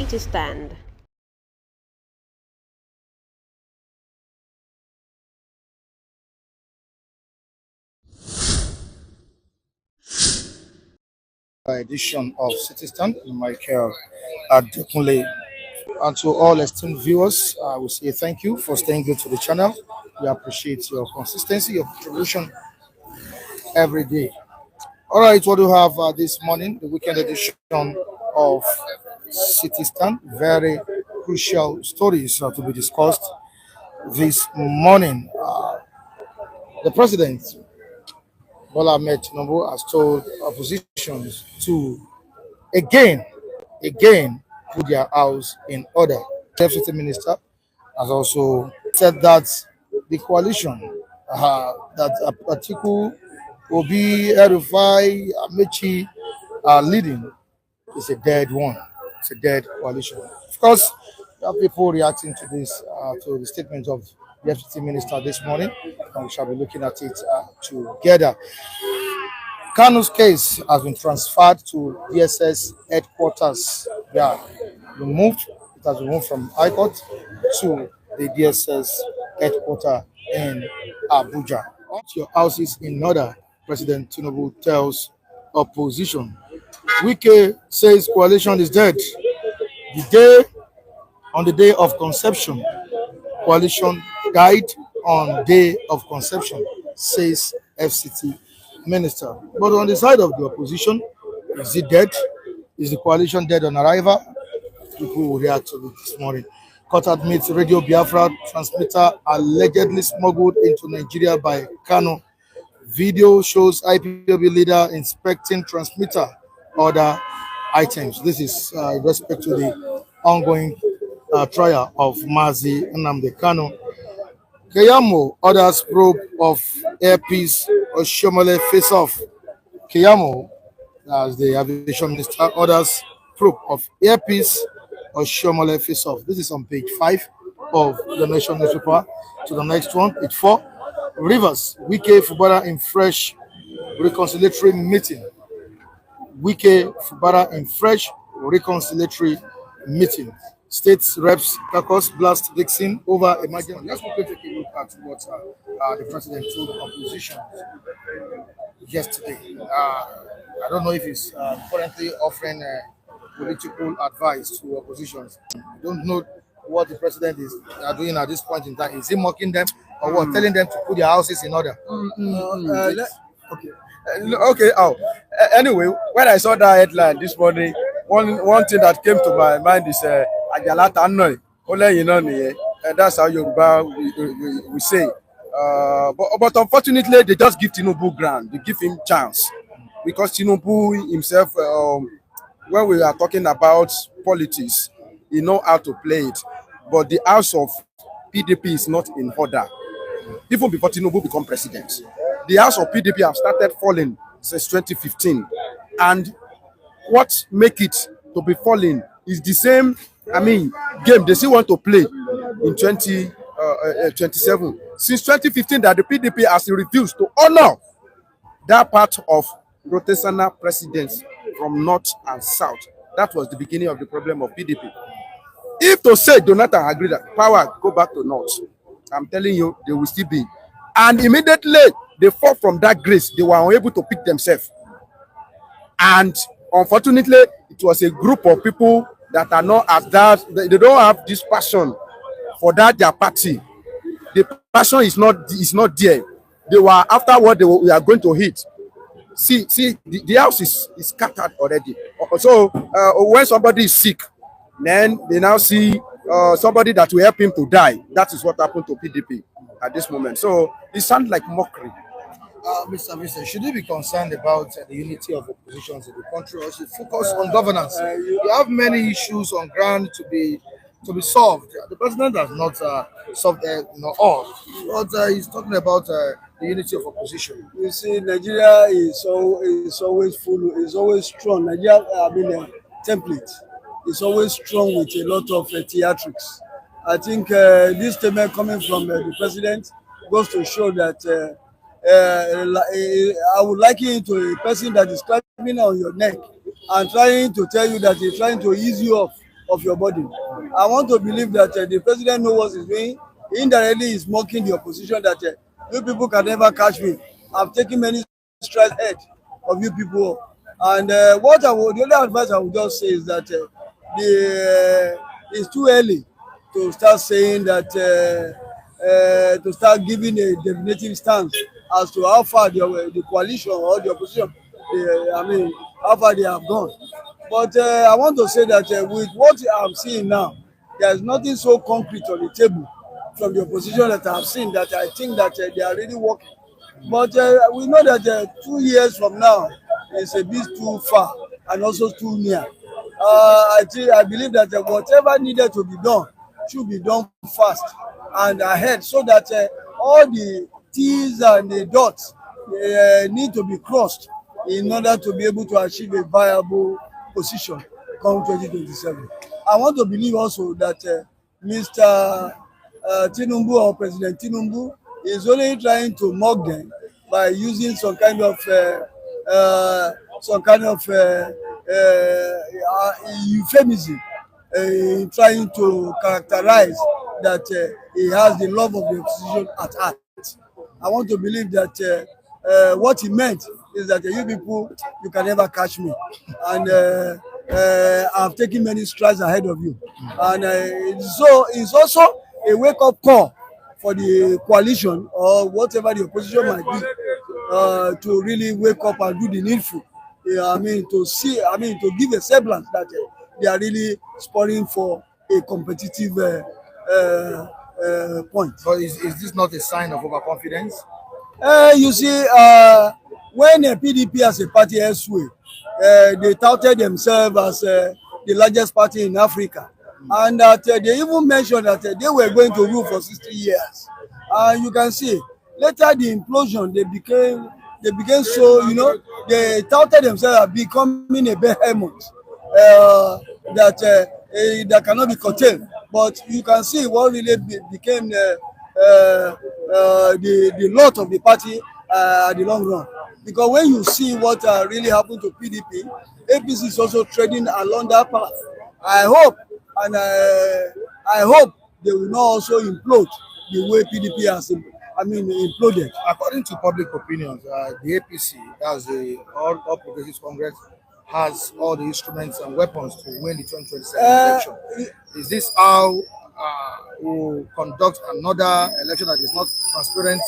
ready to stand. Edition of Citizen, Michael Adua'S. And to all esteemed viewers, I will say thank you for staying good to the channel. We appreciate your consistency, your contribution every day. All right, what do we have this morning? The weekend edition of Citizen. Very crucial stories to be discussed this morning. The president, Bola Tinubu, has told oppositions to again put their house in order. The FCT minister has also said that the coalition that Atiku, Obi, Erufai, Amechi are leading is a dead one. It's a dead coalition. Of course, we have people reacting to this, to the statement of the FCT minister this morning, and we shall be looking at it together. Kanu's case has been transferred to DSS headquarters. Yeah, removed. It has been moved from High Court to the DSS headquarters in Abuja. Your house is in order, President Tinubu tells opposition. Wike says coalition is dead. On the day of conception, coalition died on day of conception, says FCT minister. But on the side of the opposition, is it dead? Is the coalition dead on arrival? People will react to it this morning. Court admits Radio Biafra transmitter allegedly smuggled into Nigeria by Kano. Video shows IPOB leader inspecting transmitter other items. This is in respect to the ongoing trial of Mazi Nnamdi Kano. Keyamo orders probe of airpiece Oshomole face-off. Keyamo, as the aviation minister, orders probe of airpiece Oshomole face-off. This is on page 5 of the Nation newspaper. To the next one, page 4. Rivers, Wike Fubara in fresh reconciliatory meeting. Wike Fubara in fresh reconciliatory meeting. State reps Kakos blast Dixon over emergency. Let's quickly take a look at what the president told the opposition yesterday. I don't know if he's currently offering political advice to oppositions. I don't know what the president is doing at this point in time. Is he mocking them or what? Telling them to put their houses in order? Okay. Okay. Anyway, when I saw that headline this morning, one thing that came to my mind is Ajalata Noi. And that's how Yoruba we say. But unfortunately, they just give Tinubu ground. They give him chance because Tinubu himself, when we are talking about politics, he know how to play it. But the house of PDP is not in order. Even before Tinubu become president, the house of PDP have started falling since 2015. And what make it to be falling is the same, game they still want to play in 2027. Since 2015 that the PDP has refused to honor that part of rotational presidents from north and south. That was the beginning of the problem of PDP. If to say Jonathan agreed that power go back to north, I'm telling you, they will still be. And immediately they fall from that grace, they were unable to pick themselves. And unfortunately, it was a group of people that are not as that, they don't have this passion for that their party. The passion is not there. They were after what we are going to hit. See, the house is scattered already. So when somebody is sick, then they now see somebody that will help him to die. That is what happened to PDP at this moment. So it sounds like mockery. Mr. Should you be concerned about the unity of oppositions in the country, or should focus on governance? You have many issues on ground to be solved. The president has not solved all, but he's talking about the unity of opposition. You see, Nigeria is always full, is always strong. Nigeria, template is always strong with a lot of theatrics. I think this statement coming from the president goes to show that I would liken it to a person that is climbing on your neck and trying to tell you that he's trying to ease you off of your body. I want to believe that the president knows what he's doing. Indirectly, he's mocking the opposition that you people can never catch me. I've taken many strides ahead of you people. And the only advice I would just say is that it's too early to start saying that, to start giving a definitive stance as to how far the coalition or the opposition, how far they have gone. But I want to say that with what I'm seeing now, there's nothing so concrete on the table from the opposition that I've seen that I think that they are really working. But we know that 2 years from now is a bit too far and also too near. I believe that whatever needed to be done should be done fast and ahead, so that all the T's and the dots need to be crossed in order to be able to achieve a viable position come 2027. I want to believe also that Mr. Tinubu or President Tinubu is only trying to mock them by using some kind of euphemism, trying to characterize that he has the love of the opposition at heart. I want to believe that what he meant is that you people, you can never catch me, and I've taken many strides ahead of you, and so it's also a wake-up call for the coalition or whatever the opposition might be, to really wake up and do the needful. To give a semblance that they are really scoring for a competitive point. But is this not a sign of overconfidence? You see, when PDP as a party elsewhere, they touted themselves as the largest party in Africa, and that they even mentioned that they were going to rule for 60 years. You can see later the implosion, they became so, they touted themselves as becoming a behemoth that cannot be curtailed. But you can see what really became the lot of the party at the long run. Because when you see what really happened to PDP, APC is also treading along that path. I hope they will not also implode the way PDP has imploded. According to public opinion, the APC, that's the All Progressives Congress, has all the instruments and weapons to win the 2027 election. Is this how we'll conduct another election that is not transparent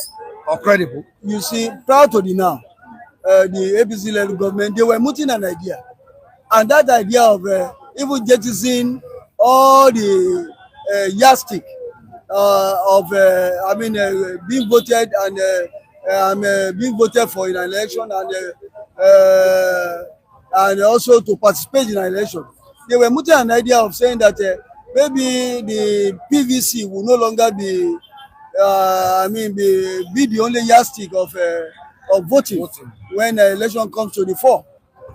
or credible? You see, prior to the now, the APC-led government, they were mooting an idea. And that idea of even jettisoning all the yardstick being voted and being voted for in an election and also to participate in an election. They were mooting an idea of saying that maybe the PVC will no longer be the only yardstick of voting when the election comes to the fore.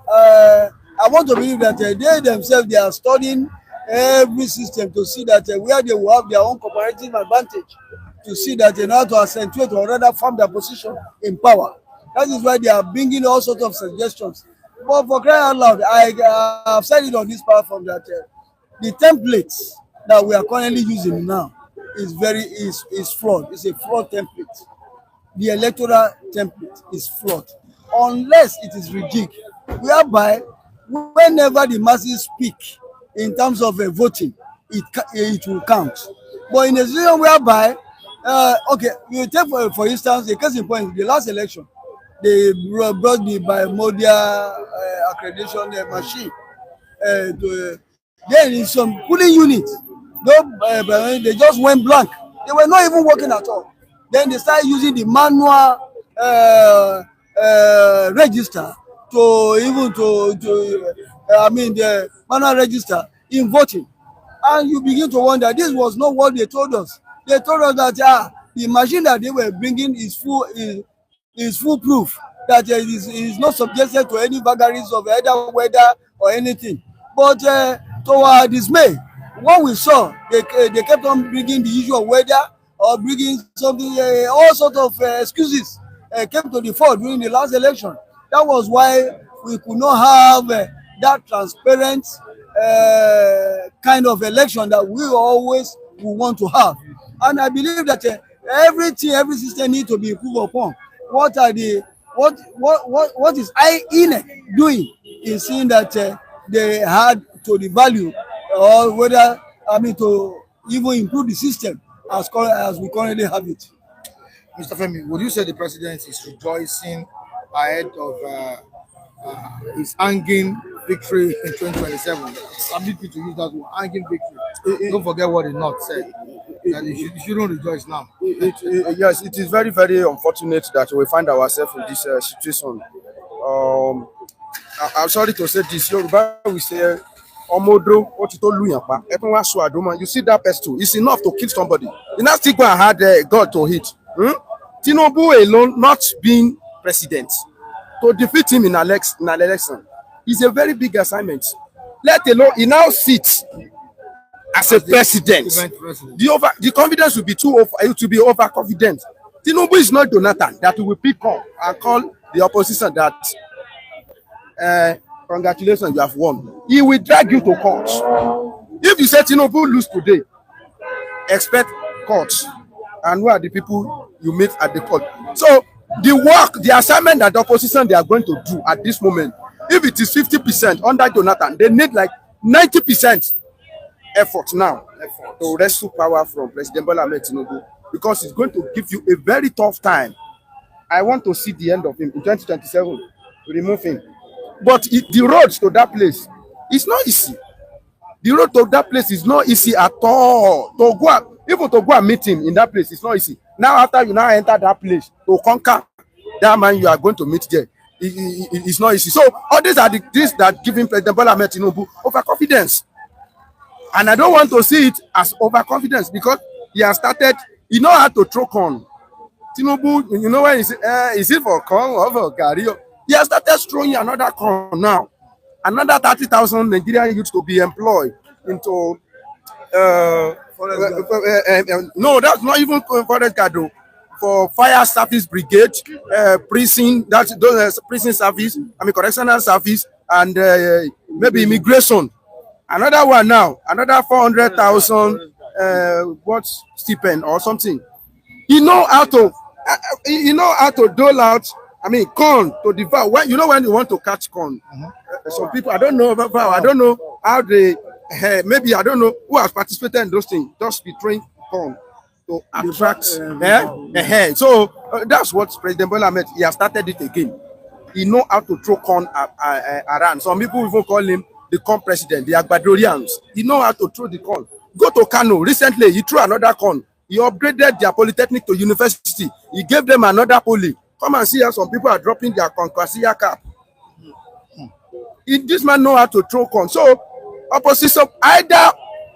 I want to believe that they themselves, they are studying every system to see that where they will have their own comparative advantage, to see that they know how to accentuate or rather form their position in power. That is why they are bringing all sorts of suggestions. But for crying out loud, I have said it on this platform that the templates that we are currently using now is flawed. It's a flawed template. The electoral template is flawed unless it is rigged, whereby whenever the masses speak in terms of voting, it will count. But in a situation whereby, you take for instance, the case in point, the last election, they brought the bimodal accreditation machine. Then in some polling units, they just went blank. They were not even working at all. Then they started using the manual register the manual register in voting. And you begin to wonder, this was not what they told us. They told us that the machine that they were bringing is foolproof, that it is not subjected to any vagaries of either weather or anything. But to our dismay, what we saw, they kept on bringing the issue of weather or bringing something, all sorts of excuses came to the fore during the last election. That was why we could not have that transparent kind of election that we always want to have. And I believe that every system needs to be improved upon. What is INEC doing in seeing that they had to the value, or whether, I mean, to even improve the system as we currently have it. Mr. Femi, would you say the president is rejoicing ahead of his hanging victory in 2027? Permit me to use that word, hanging victory. Don't forget what the North said, that you shouldn't rejoice now. Yes, it is very, very unfortunate that we find ourselves in this situation. I'm sorry to say this. Yoruba we say, Omodo, what you told you see that pestle, it's enough to kill somebody. You now still go and had God to hit. Tinubu alone not being president, to defeat him in an election is a very big assignment. Let alone he now sits as a president. The confidence will be overconfident. Tinubu is not Jonathan that will pick up and call the opposition that congratulations, you have won. He will drag you to court. If you say Tinubu lose today, expect court. And who are the people you meet at the court? So the assignment that the opposition they are going to do at this moment, if it is 50% under Jonathan, they need like 90% effort now to wrestle power from President Bola Tinubu, because it's going to give you a very tough time. I want to see the end of him in 2027 to remove him. But the road to that place is not easy. The road to that place is not easy at all. Even to go and meet him in that place is not easy. Now, after you now enter that place to conquer that man you are going to meet there, it's not easy. So all these are the things that giving President Bola Tinubu overconfidence. And I don't want to see it as overconfidence, because he has started, he know how to throw corn. Tinubu, you know when he say, is it for corn or for Gary? He has started throwing another corn now. Another 30,000 Nigerian youths to be employed into no, that's not even forest guard though. For fire service brigade, prison, that's those prison service, I mean correctional service, and maybe immigration. Another one now, another 400,000 what stipend or something. You know how to dole out. I mean, corn to devour. When you want to catch corn, some people I don't know about. I don't know how they. Maybe I don't know who has participated in those things. Just be trained corn to attract. So that's what President Bola meant. He has started it again. He know how to throw corn around. Some people even call him the corn president, the Agbadorians. He know how to throw the corn. Go to Kano. Recently, he threw another corn. He upgraded their polytechnic to university. He gave them another poly. Come and see how some people are dropping their Conquasia cap. This man know how to throw corn. So, opposition,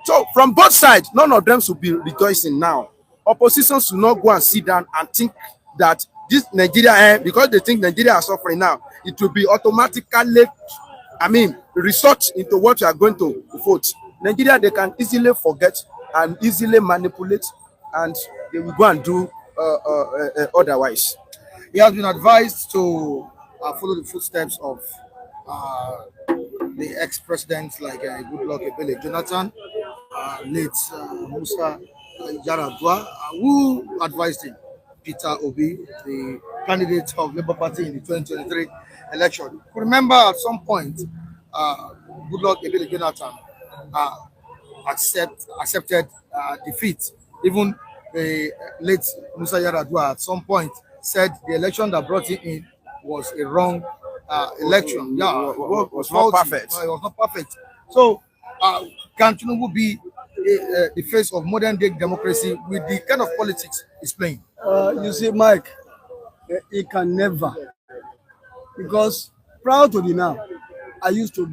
so from both sides, none of them should be rejoicing now. Opposition should not go and sit down and think that this Nigeria, because they think Nigeria are suffering now, it will be automatically, resort into what you are going to vote. Nigeria, they can easily forget and easily manipulate, and they will go and do otherwise. He has been advised to follow the footsteps of the ex-presidents like Goodluck, Jonathan, late Musa, Yar'Adua. Who advised him? Peter Obi, the candidate of Labour Party in the 2023 election. Remember, at some point, Goodluck, Jonathan accepted defeat. Even the late Musa Yar'Adua at some point said the election that brought him in was a wrong election. It was not perfect. It was not perfect. So, can Tinubu be the face of modern day democracy with the kind of politics he's playing? You see, Mike, he can never, because prior to the now, I used to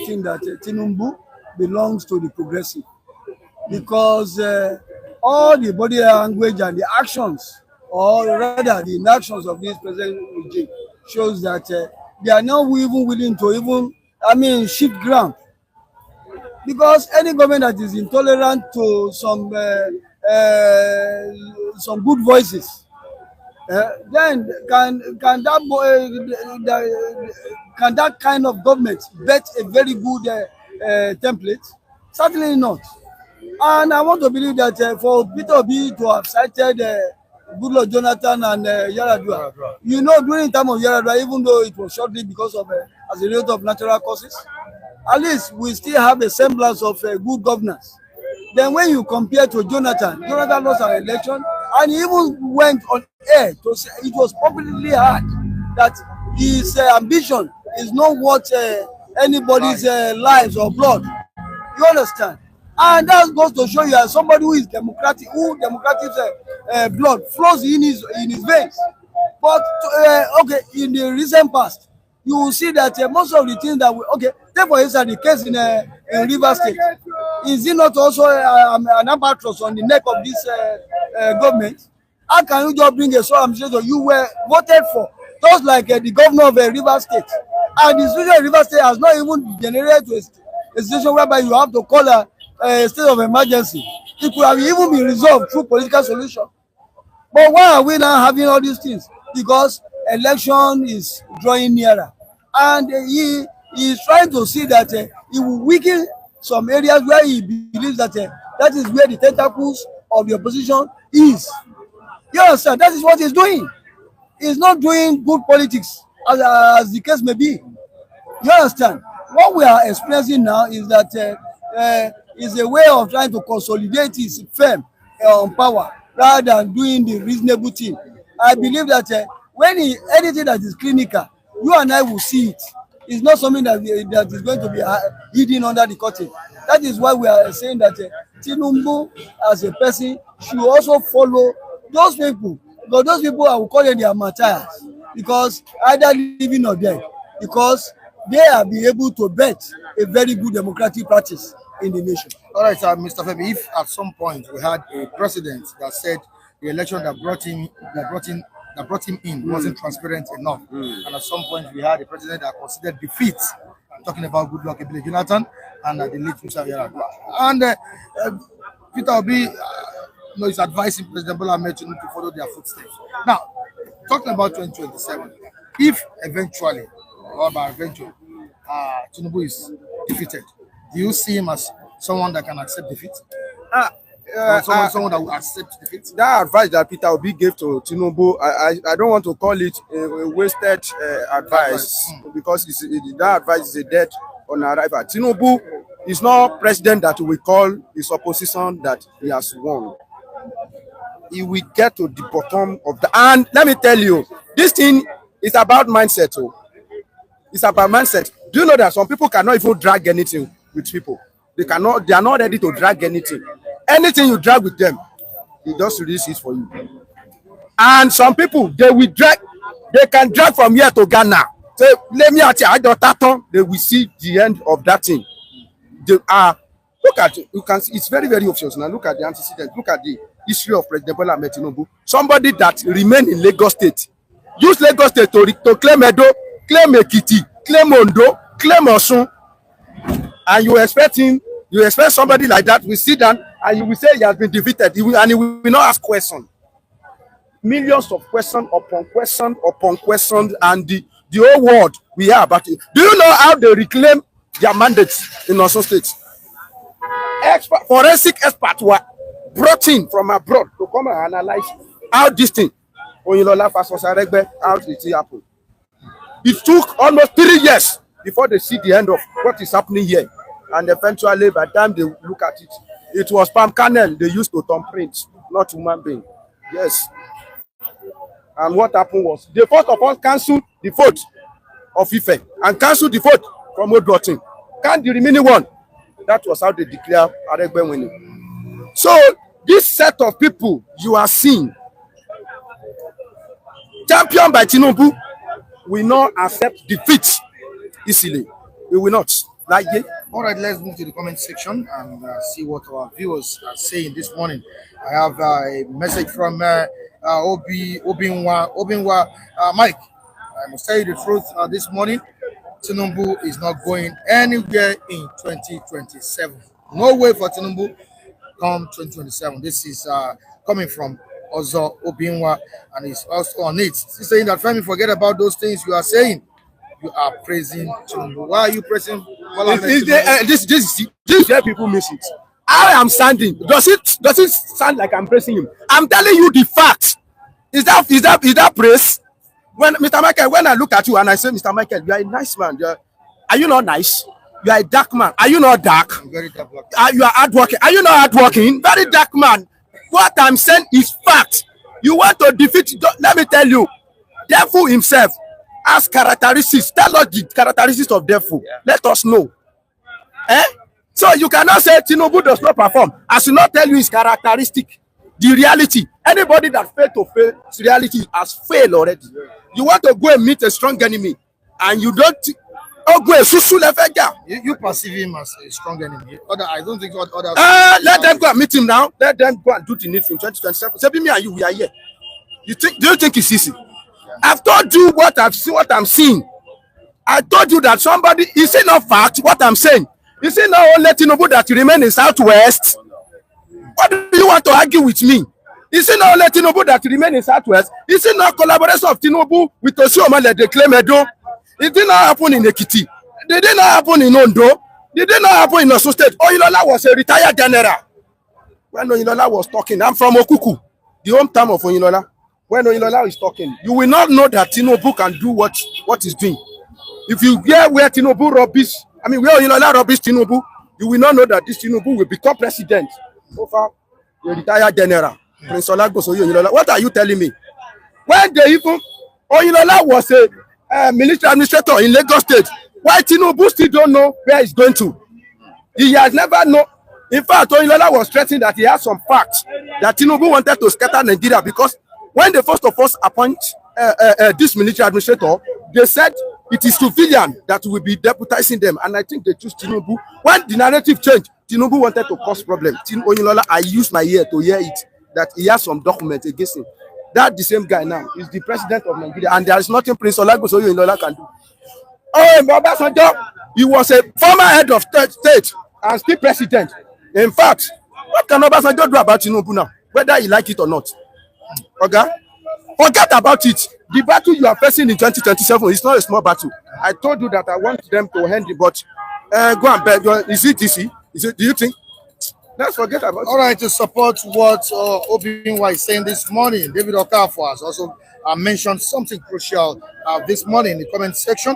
think that Tinubu belongs to the progressive, because all the body language and the actions, or rather the inactions of this present regime, shows that they are not even willing to shift ground. Because any government that is intolerant to some good voices, then can that kind of government bet a very good template? Certainly not. And I want to believe that for Peter Obi to have cited Goodluck, Jonathan and Yar'Adua, you know, during the time of Yar'Adua, even though it was shortly because of as a result of natural causes, at least we still have a semblance of good governance. Then when you compare to Jonathan, Jonathan lost an election and he even went on air to say it was publicly heard that his ambition is not worth anybody's lives or blood. You understand? And that goes to show you as somebody who is democratic, who democratic blood flows in his veins. But okay, in the recent past, you will see that most of the things that we okay, take for instance the case in Rivers State. Is it not also an albatross on the neck of this government? How can you just bring a sole administration you were voted for, just like the governor of Rivers State, and the situation of Rivers State has not even generated a situation whereby you have to call a state of emergency. It could have even been resolved through political solution. But why are we now having all these things? Because election is drawing nearer, and he is trying to see that he will weaken some areas where he believes that that is where the tentacles of the opposition is. You understand? That is what he's doing. He's not doing good politics, as the case may be. You understand? What we are experiencing now is that is a way of trying to consolidate his firm on power rather than doing the reasonable thing. I believe that when anything that is clinical, you and I will see it. It's not something that is going to be hidden under the curtain. That is why we are saying that Tinubu, as a person, should also follow those people. Because those people, I will call them their martyrs, because either living or dead, because they have been able to bet a very good democratic practice in the nation. All right, Mr. Femi, if at some point we had a president that said the election that brought him in wasn't transparent enough, and at some point we had a president that considered defeat, I'm talking about Goodluck, Jonathan, and the late Musa, and Peter Obi is advising President Bola Tinubu to follow their footsteps. Now, talking about 2027, if eventually, or by eventually, Tinubu is defeated, do you see him as someone that can accept defeat? Someone that will accept defeat? That advice that Peter Obi gave to Tinubu, I don't want to call it a wasted advice, because that advice is a dead on arrival. Tinubu is not president that we call his opposition that he has won. He will get to the bottom of the. And let me tell you, this thing is about mindset. Oh. It's about mindset. Do you know that some people cannot even drag anything with people? They are not ready to drag anything. Anything you drag with them, it just releases for you. And some people, they can drag from here to Ghana. Say, let me at you, they will see the end of that thing. They are, look at it, you can see it's very, very obvious. Now look at the antecedent, look at the history of President Bola Tinubu. Somebody that remained in Lagos State, use Lagos State to claim Edo, claim Ekiti, claim Ondo, claim Osun, and you expect somebody like that will sit down and you will say he has been defeated, and he will not ask questions. Millions of questions upon questions, and the whole world we hear about it. Do you know how they reclaim their mandates in Osun State? Forensic experts were brought in from abroad to come and analyze how this thing, how it happened. It took almost 3 years before they see the end of what is happening here. And eventually, by the time they look at it, it was palm kernel they used to thumbprint, not human being. Yes. And what happened was, they first of all cancelled the vote of Ife and cancelled the vote from Odua'S. Can't the remaining one? That was how they declared Aregbe winning. So, this set of people you are seeing, championed by Tinubu, will not accept defeat easily. We will not. Like it. All right, let's move to the comment section and see what our viewers are saying this morning. I have a message from Obinwa. Mike, I must tell you the truth this morning. Tinubu is not going anywhere in 2027. No way for Tinubu come 2027. This is coming from Ozo Obinwa, and he's also on it. He's saying that, Femi, forget about those things you are saying. you are praising Tinubu. Why are you praising Bola This is where people miss it. I am standing. Does it sound like I'm praising him? I'm telling you the facts. Is that praise? When Mr. Michael, when I look at you and I say, Mr. Michael, you are a nice man. Are you not nice? You are a dark man. Are you not dark? I'm very dark. You are hardworking. Are you not hardworking? Very dark man. What I'm saying is fact. You want to defeat, let me tell you, devil himself has characteristics. Tell us the characteristics of devil. Yeah. Let us know. So you cannot say Tinubu does not perform. I should not tell you his characteristic. The reality. Anybody that failed to face reality has failed already. You want to go and meet a strong enemy, and you don't. You perceive him as a strong enemy. I don't think what others. Let them go and meet him now. Let them go and do the need for 2027. Say, me and you, we are here. Do you think it's easy? I've told you what I'm seeing. I told you that somebody, is it not fact what I'm saying? Is it not only Tinubu that remain in Southwest? What do you want to argue with me? Is it not only Tinubu that remain in Southwest? Is it not collaboration of Tinubu with Oshiomhole they claim Edo? It did not happen in Ekiti. It did not happen in Ondo. It did not happen in Osun State. Oyinlola was a retired general. When Oyinlola was talking, I'm from Okuku, the hometown of Oyinlola. When Oyinlola is talking, you will not know that Tinubu can do what he's doing. If you hear where Tinubu rubbish, where Oyinlola rubbish Tinubu, you will not know that this Tinubu will become president over the retired general, Prince Olagbosoye Oyinlola. What are you telling me? When Oyinlola was a military administrator in Lagos State, why Tinubu still don't know where he's going to? He has never known. In fact, Oyinlola was threatening that he has some facts that Tinubu wanted to scatter Nigeria, because when they first of all appoint this military administrator, they said it is civilian that will be deputizing them, and I think they choose Tinubu. When the narrative changed, Tinubu wanted to cause problem. Oyinlola, I used my ear to hear it, that he has some documents against him. That the same guy now is the president of Nigeria, and there is nothing Prince Olagbosoye Oyinlola can do. Obasanjo, he was a former head of state and still president. In fact, what can Obasanjo do about Tinubu now, whether he like it or not? Okay? Forget about it. The battle you are facing in 2027 is not a small battle. I told you that I want them to hand it, but go and bet. Is it DC? Do you think? Let's forget about it. All right, to support what Obinwa is saying this morning, David Okafor has also mentioned something crucial this morning in the comment section,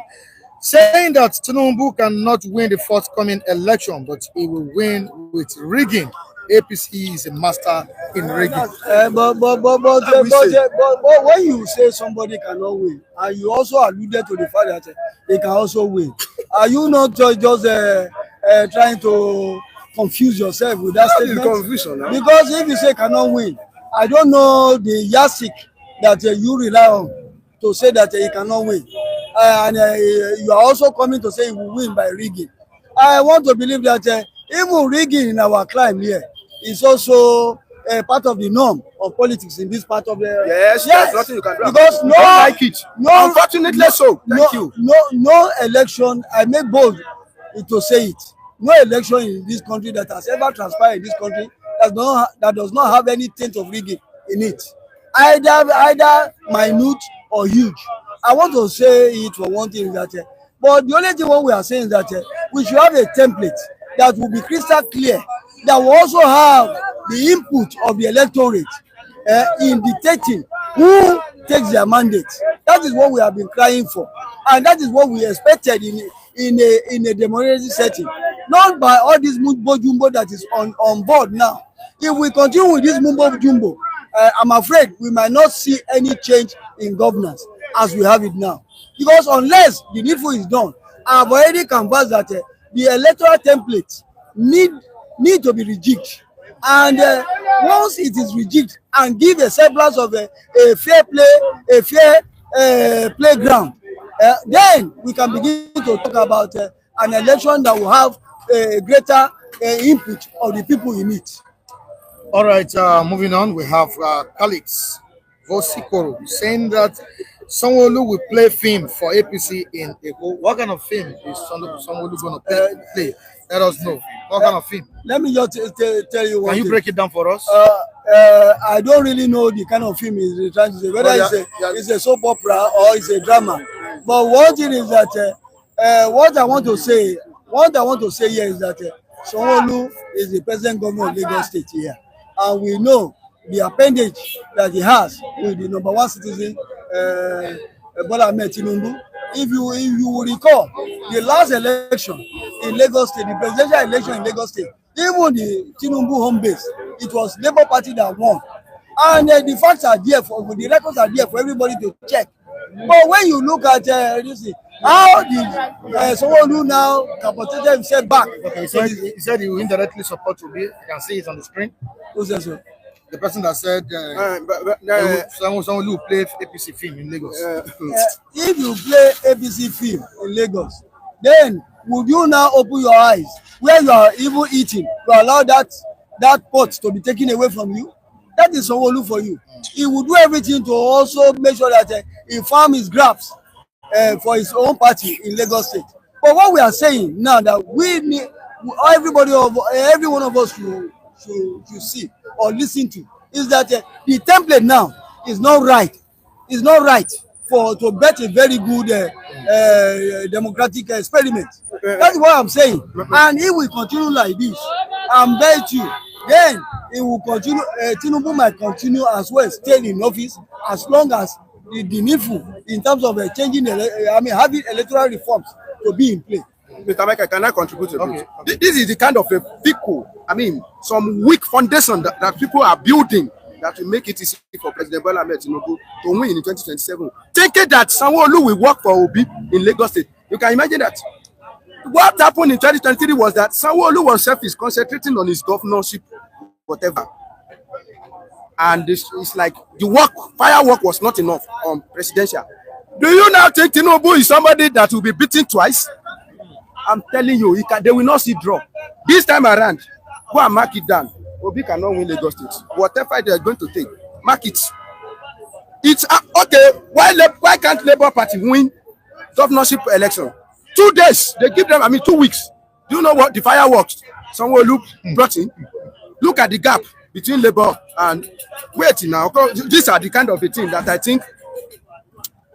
saying that Tinubu cannot win the forthcoming election, but he will win with rigging. APC is a master in rigging. But when you say somebody cannot win, and you also alluded to the fact that they can also win, are you not just trying to confuse yourself with that statement? Confusion, no? Because if you say cannot win, I don't know the yardstick that you rely on to say that he cannot win, and you are also coming to say he will win by rigging. I want to believe that even rigging in our climb here is also part of the norm of politics in this part of the. Yes, there's nothing you can do. Because no, don't like it. No, unfortunately, so. Thank you. No election. I make bold to say it. No election in this country that has ever transpired in this country that does not have any taint of rigging in it, either minute or huge. I want to say it for one thing that, but the only thing what we are saying is that we should have a template that will be crystal clear, that will also have the input of the electorate in dictating who takes their mandate. That is what we have been crying for, and that is what we expected in a democracy setting, not by all this mumbo jumbo that is on board now. If we continue with this mumbo jumbo, I'm afraid we might not see any change in governance as we have it now, because unless the needful is done, I've already canvassed that the electoral template need to be rejigged, and once it is rejigged and give a semblance of a fair play, a fair playground, then we can begin to talk about an election that will have a greater input of the people in it. All right, moving on, we have Calix Vosikoro saying that Sanwo-Olu will play film for APC in Eko. What kind of film is Sanwo-Olu going to play? Let us know. What kind of film? Let me just tell you one thing. Can you break it down for us? I don't really know the kind of film he's trying to say, whether it's a soap opera or it's a drama. But one thing is that what I want to say, here is that Sanwo-Olu is the present governor of Lagos State here, and we know the appendage that he has with the number one citizen, Bola Tinubu. If you will recall, the last election in Lagos State, the presidential election in Lagos State, even the Tinubu home base, it was Labour Party that won. And the facts are there the records are there for everybody to check. But when you look at this, how did Sanwo-Olu now capitulated himself back? Okay, he said he will indirectly support Obi. You can see it on the screen. Who says so? The person that said Sanwo-Olu will play APC film in Lagos. If you play APC film in Lagos, then would you now open your eyes where you are even eating to allow that pot to be taken away from you? That is Sanwo-Olu for you. He will do everything to also make sure that he farm his grabs for his own party in Lagos State. But what we are saying now that we need every one of us should see or listen to is that the template now is not right. It's not right to bet a very good democratic experiment. That's what I'm saying. And if we continue like this, I'm bet you, then it will continue. Tinubu might continue as well, staying in office as long as the needful in terms of changing, having electoral reforms to be in play. Mr. Michael, can I contribute a bit? Okay. This is the kind of a fickle, some weak foundation that people are building that will make it easy for President Bola Tinubu to win in 2027. Thinking that Sanwo-Olu will work for Obi in Lagos State. You can imagine that. What happened in 2023 was that Sanwo-Olu himself is concentrating on his governorship, whatever. And it's like the firework was not enough on presidential. Do you now think Tinubu is somebody that will be beaten twice? I'm telling you, they will not see draw. This time around, go and mark it down. Obi cannot win Lagos State. Whatever they are going to take, mark it. It's okay. Why can't Labour Party win governorship election? 2 days. They give them, 2 weeks. Do you know what the fireworks Sanwo-Olu brought in? Look at the gap between Labour and wait now. These are the kind of a thing that I think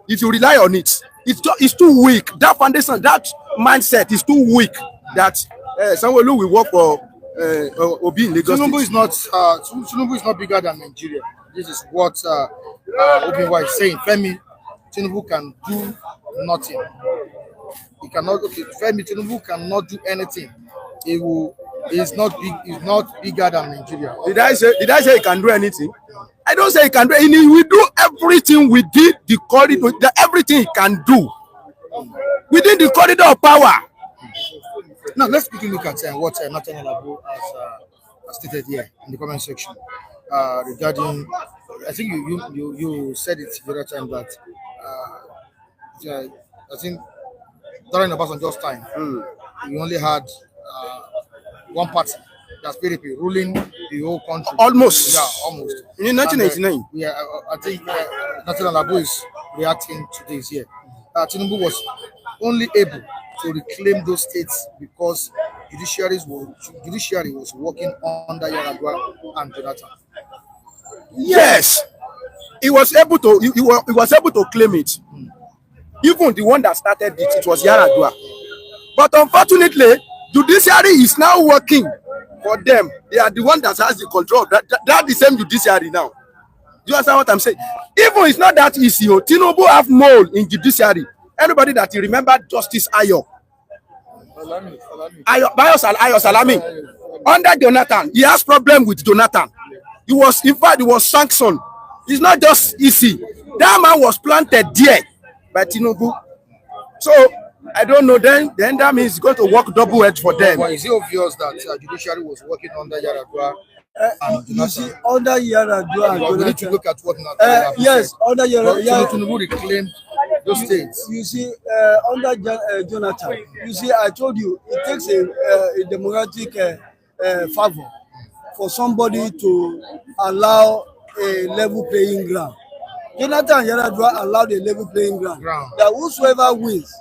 if you rely on it, it's too weak. That foundation, that mindset is too weak that Sanwo-Olu will work for Obi in Lagos. Tinubu is not bigger than Nigeria. This is what Obi is saying. Femi Tinubu can do nothing. He cannot. Femi Tinubu cannot do anything. He's not big. He's not bigger than Nigeria. Did I say he can do anything? I don't say he can do. He will do everything within the corridor. Everything he can do within the corridor of power. Now let's quickly look at what Jonathan and Yar'Adua has stated here in the comment section regarding. I think you said it the other time that I think during Obasanjo's time we only had one party, that's PDP, ruling the whole country. Almost. Yeah, almost. In 1999. I think Jonathan and Yar'Adua is reacting to this here. Tinubu was only able to reclaim those states because judiciary was working under Yar'Adua and Jonathan. Yes, he was able to claim it. Even the one that started it was Yar'Adua. But unfortunately, judiciary is now working for them. They are the one that has the control. That the same judiciary now. Do you understand what I'm saying? Even it's not that easy. Tinubu have mole in judiciary. Anybody that you remember Justice Ayo Salami. Under Jonathan, he has problem with Jonathan. He was sanctioned. It's not just easy. That man was planted there by Tinubu. So I don't know. Then that means it's going to work double edge for them. Well, is it obvious that judiciary was working under Yar'Adua? You see, under Yar'Adua and Jonathan. We need to look at what yes, under Yar'Adua. Tinubu reclaimed those states. You see, under Jonathan, you see, I told you, it takes a democratic favor for somebody to allow a level playing ground. Jonathan and Yar'Adua allowed a level playing ground. That whosoever wins,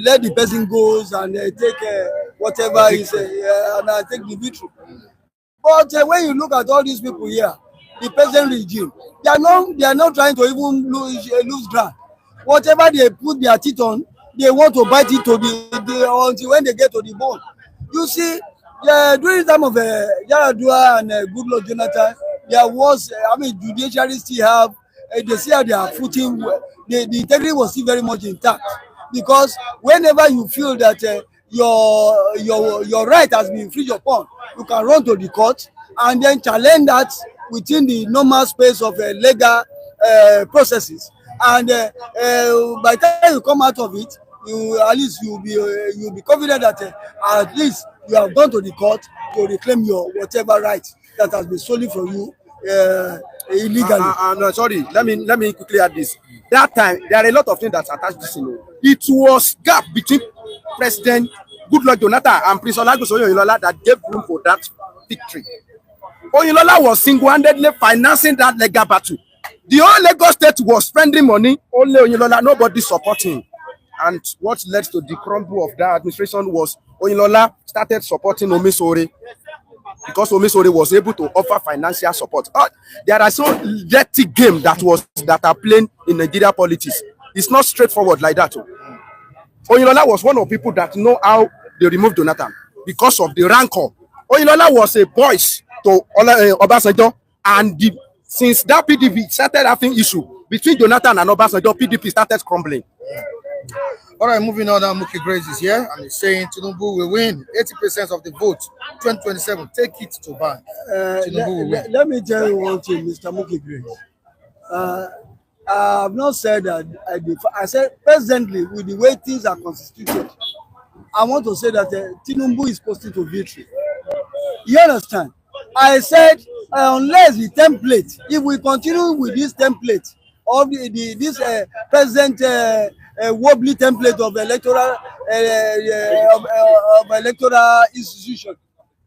let the person goes and take whatever is and take the victory. But when you look at all these people here, the present regime, they are not trying to even lose ground. whatever they put their teeth on, they want to bite it to the until when they get to the bone. You see, during the time of Yar'Adua and Goodluck Jonathan, there was, judiciary still have, they still have their footing. The integrity was still very much intact, because whenever you feel that your right has been infringed upon, you can run to the court and then challenge that within the normal space of legal processes. And by the time you come out of it, you at least you'll be confident that at least you have gone to the court to reclaim your whatever right that has been stolen from you illegally. No, sorry, let me quickly add this. That time there are a lot of things that attached this. It was gap between President Goodluck Jonathan and Prince Oyinlola that gave room for that victory. Oyinlola was single-handedly financing that legal battle. The whole Lagos state was spending money, only Oyinlola, nobody supporting. And what led to the crumble of that administration was Oyinlola started supporting Omisore, because Omisore was able to offer financial support. There are so dirty game that are playing in Nigeria politics. It's not straightforward like that. Oyinlola was one of the people that know how they removed Jonathan because of the rancor. Oyinlola was a voice to Obasanjo, and since that PDP started having issue between Jonathan and Obasanjo, PDP started crumbling. All right, moving on now. Muki Grace is here and he's saying Tinubu will win 80% of the vote 2027. Take it to bank. Let me tell you one thing, Mr. Muki Grace. I have not said that I said presently, with the way things are constituted, I want to say that Tinubu is posting to victory. You understand? I said unless the template, if we continue with this template of this present wobbly template of electoral institution,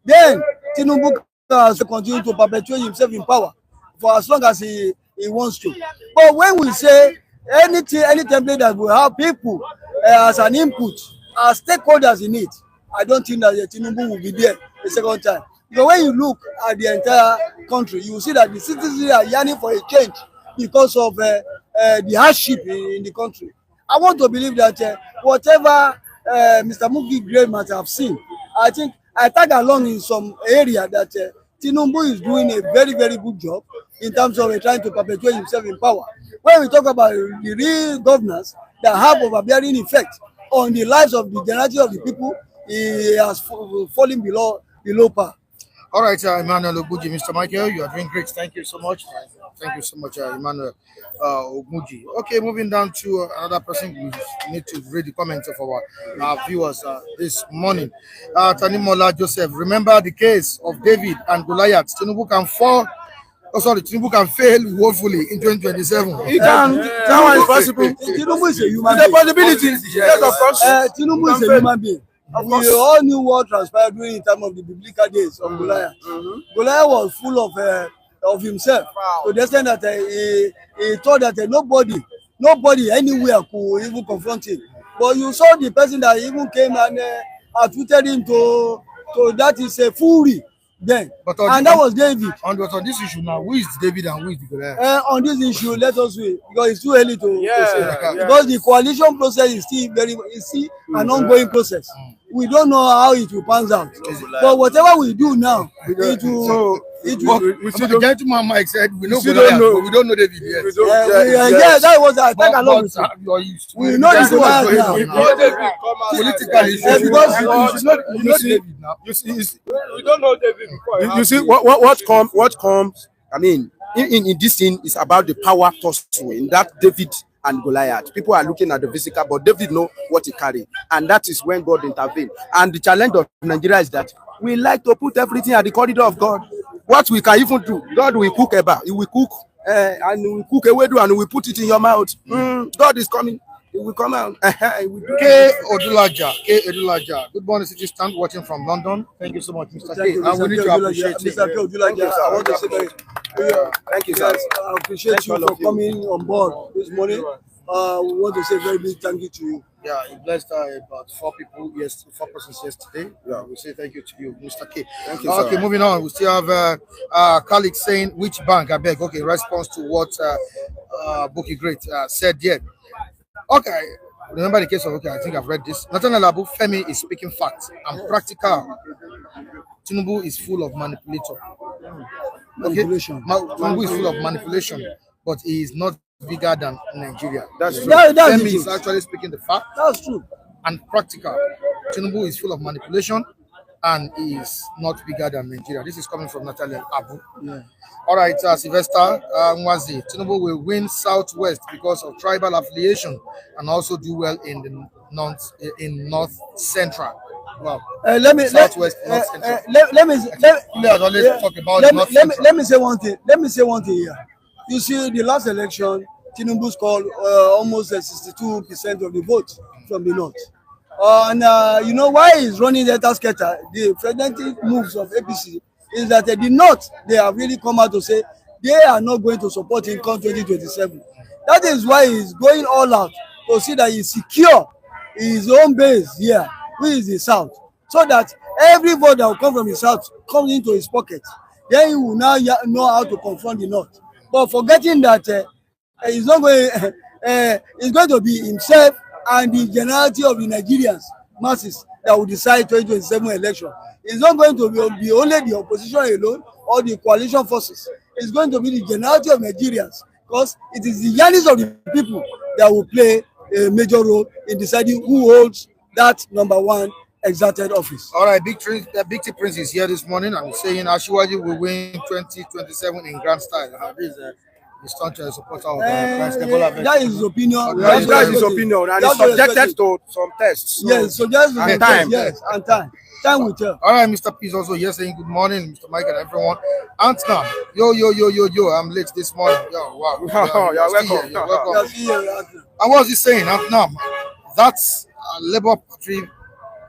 then Tinubu has to continue to perpetuate himself in power for as long as he wants to. But when we say any template that will have people as an input, as stakeholders in it, I don't think that Tinubu will be there the second time. Because when you look at the entire country, you will see that the citizens are yearning for a change because of the hardship in the country. I want to believe that whatever Mr. Muki Gray might have seen, I think I tag along in some area that Tinubu is doing a very, very good job in terms of trying to perpetuate himself in power. When we talk about the real governance that have overbearing effect on the lives of the generality of the people, he has fallen below par. All right, Emmanuel Oguji, Mr. Michael, you are doing great. Thank you so much. Thank you so much, Emmanuel Oguji. Okay, moving down to another person. We need to read the comments of our viewers this morning. Tanimola Joseph, remember the case of David and Goliath. Tinubu can fail woefully in 2027. He can. That one is possible. Tinubu is a human being. It's a possibility. Yes, of course. Tinubu is a human being. We all knew what transpired during the time of the biblical days of Goliath. Goliath was full of himself, to the extent that he thought that nobody anywhere could even confront him. But you saw the person that even came and attributed him to that is a fury then. And that was David. On this issue now, who is David and who is Goliath? On this issue, let us wait, because it's too early to say. Because the coalition process is still an ongoing process. We don't know how it will pan out. But whatever we do now, it will. The gentleman Mike said we know Goliath, but we don't know David yet. Yeah, that was I take along with we know this Goliath now. Politically, we don't know David before. You see what comes. I mean, in this thing is about the power tussle in that David and Goliath. People are looking at the physical, but David know what he carry, and that is when God intervened. And the challenge of Nigeria is that we like to put everything at the corridor of God. What we can even do, God will cook eba, He will cook, and He will cook ewedu, and He will put it in your mouth. God is coming. He will come out. K. Odulaja. Good morning, City Stand, watching from London. Thank you so much, Mr. K. And we need to appreciate you. Mr. K. Odulaja, I want to say thank you, guys. I appreciate you for coming on board this morning. We want to say very big thank you to you. Yeah, he blessed about 4 persons yesterday. Yeah, we say thank you to you, Mr. K. Thank you, okay, moving on. We still have colleagues saying which bank, I beg. Okay, response to what Bookie Great said yet. Okay. Remember the case of, okay, I think I've read this. Jonathan and Yar'Adua, Femi is speaking facts and practical. Tinubu is full of manipulator. Okay? Manipulation. Tinubu is full of manipulation, but he is not bigger than Nigeria. That's true. That's Femi the is truth. actually speaking the fact That's true. and practical. Tinubu is full of manipulation and he is not bigger than Nigeria. This is coming from Natalia Abu. Yeah. All right, Sylvester Nwazi. Tinubu will win Southwest because of tribal affiliation and also do well in the North Central. Wow. Southwest, North Central. Let me Players always talk about North let Central. me say one thing. Let me say one thing here. You see, the last election, Tinubu scored almost 62% of the vote from the north. And you know why he's running the scatter? The preventive moves of APC is that the north, they have really come out to say they are not going to support him come 2027. That is why he's going all out to see that he secure his own base here, which is the south, so that every vote that will come from the south comes into his pocket. Then he will now know how to confront the north. But forgetting that he's not going, it's going to be himself and the generality of the Nigerians masses that will decide 2027 election. It's not going to be only the opposition alone or the coalition forces. It's going to be the generality of Nigerians, because it is the yearnings of the people that will play a major role in deciding who holds that number one exalted office. All right, Big T Prince is here this morning and saying Asiwaju will win 2027 in grand style. This is the staunch supporter of President Bola. That is his opinion. That's his opinion, and it's subjected to some tests. So. Yes, so just and time. Yes, and time. Time will tell. All right, Mr. P is also here saying good morning, Mr. Mike and everyone. Antna, yo, I'm late this morning. Yo, wow. You're welcome. You're welcome. Yes. And what was he saying, Antna? That's Labour Party.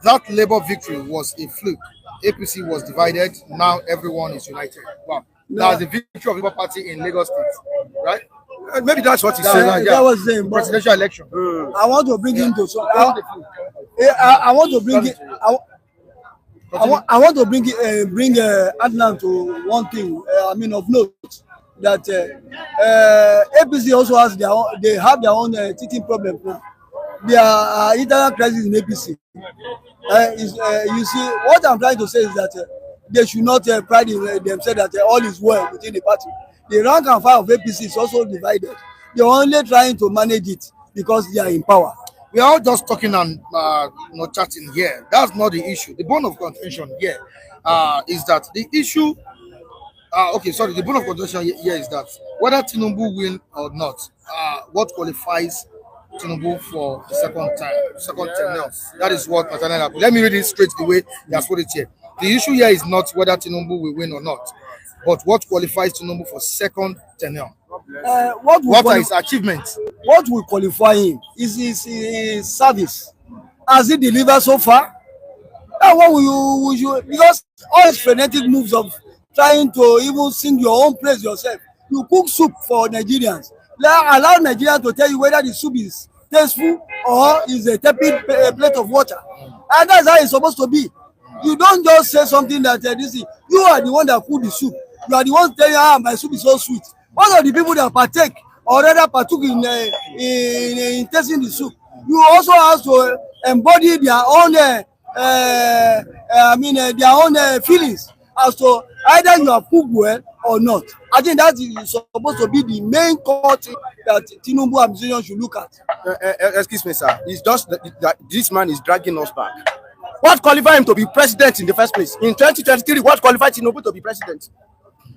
That Labour victory was a fluke. APC was divided. Now everyone is united. Wow. That's the victory of Labour Party in Lagos State, right? Maybe that's what he said. That was the presidential election. I want to bring him to. I want to bring it. I want to bring Adnan to one thing. Of note that APC also has their own. They have their own teething problem now. Their internal crisis in APC. You see, what I'm trying to say is that they should not pride in themselves that all is well within the party. The rank and file of APC is also divided. They're only trying to manage it because they are in power. We are all just talking and not chatting here. That's not the issue. The bone of contention here is that the issue. The bone of contention here is that whether Tinubu win or not, what qualifies Tinubu for the second term. That is what Nathaniel happened. Let me read it straight the way he has put it here. The issue here is not whether Tinubu will win or not, but what qualifies Tinubu for second tenure. What are his achievements? What will qualify him is his service. Has he delivered so far? And what will you because all his frenetic moves of trying to even sing your own praise yourself. You cook soup for Nigerians. Allow Nigerians to tell you whether the soup is tasteful or is a tepid plate of water. And that's how it's supposed to be. You don't just say something that you are the one that cooked the soup. You are the one telling my soup is so sweet. One of the people that partake or rather partook in tasting the soup, you also have to embody their own their own feelings as to either you have cooked well or not. I think that is supposed to be the main core thing that Tinubu administration should look at. Excuse me, sir. It's just that this man is dragging us back. What qualified him to be president in the first place? In 2023, what qualified Tinubu to be president?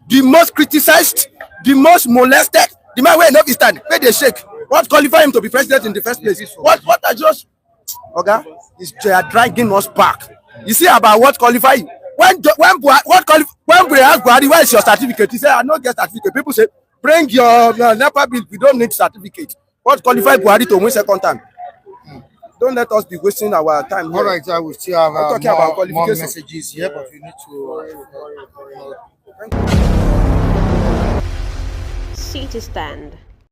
The most criticized, the most molested, the man where enough stand, where they shake. What qualified him to be president in the first place? What are just they are dragging us back. You see about what qualified? When we ask Buhari, where is your certificate? He said, I don't get certificate. People say, bring your NEPA bill. We don't need certificate. What qualified Buhari to win second time? Don't let us be wasting our time. All right, I will still have more messages here, but we need to. City Stand.